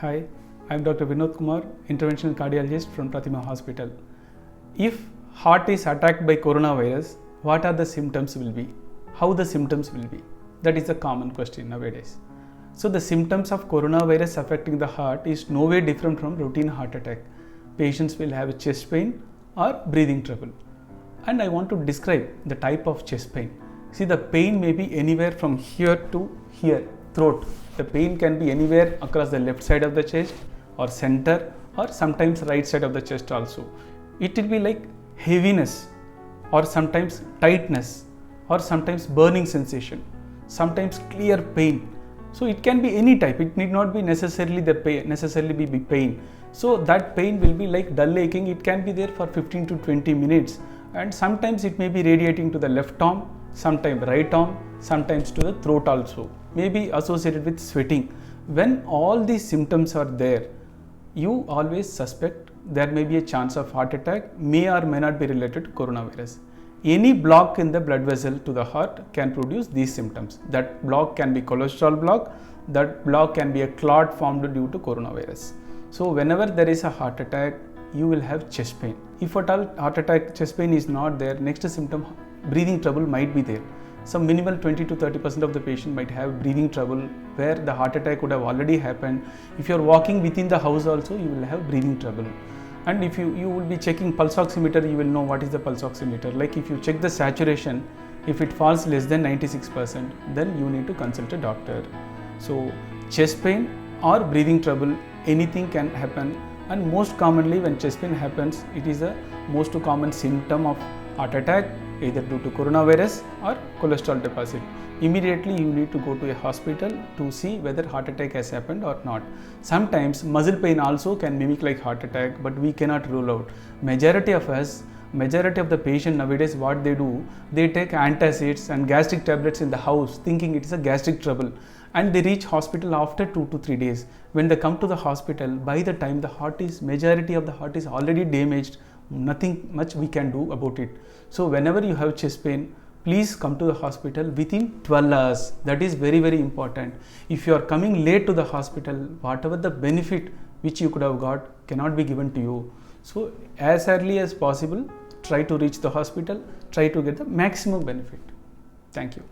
Hi, I'm Dr. Vinod Kumar, interventional cardiologist from Pratima Hospital. If heart is attacked by coronavirus, what are the symptoms will be? How the symptoms will be? That is a common question nowadays. So the symptoms of coronavirus affecting the heart is no way different from routine heart attack. Patients will have chest pain or breathing trouble. And I want to describe the type of chest pain. See, the pain may be anywhere from here to here, throat. The pain can be anywhere across the left side of the chest or center or sometimes right side of the chest also. It will be like heaviness or sometimes tightness or sometimes burning sensation, sometimes clear pain. So it can be any type. It need not be necessarily be pain. So that pain will be like dull aching. It can be there for 15 to 20 minutes, and sometimes it may be radiating to the left arm, sometimes right arm, sometimes to the throat also. May be associated with sweating. When all these symptoms are there, you always suspect there may be a chance of heart attack, may or may not be related to coronavirus. Any block in the blood vessel to the heart can produce these symptoms. That block can be cholesterol block, that block can be a clot formed due to coronavirus. So whenever there is a heart attack, you will have chest pain. If at all heart attack chest pain is not there, next symptom breathing trouble might be there. Some minimal 20 to 30% of the patient might have breathing trouble where the heart attack would have already happened. If you are walking within the house also, you will have breathing trouble. And if you will be checking pulse oximeter, you will know what is the pulse oximeter. Like if you check the saturation, if it falls less than 96%, then you need to consult a doctor. So chest pain or breathing trouble, anything can happen. And most commonly when chest pain happens, it is the most common symptom of heart attack, either due to coronavirus or cholesterol deposit. Immediately you need to go to a hospital to see whether heart attack has happened or not. Sometimes muscle pain also can mimic like heart attack, but we cannot rule out. Majority of the patient nowadays, what they do, they take antacids and gastric tablets in the house thinking it is a gastric trouble, and they reach hospital after 2 to 3 days. When they come to the hospital, by the time majority of the heart is already damaged, nothing much we can do about it. So whenever you have chest pain, please come to the hospital within 12 hours. That is very, very important. If you are coming late to the hospital, whatever the benefit which you could have got cannot be given to you. So as early as possible, try to reach the hospital, try to get the maximum benefit. Thank you.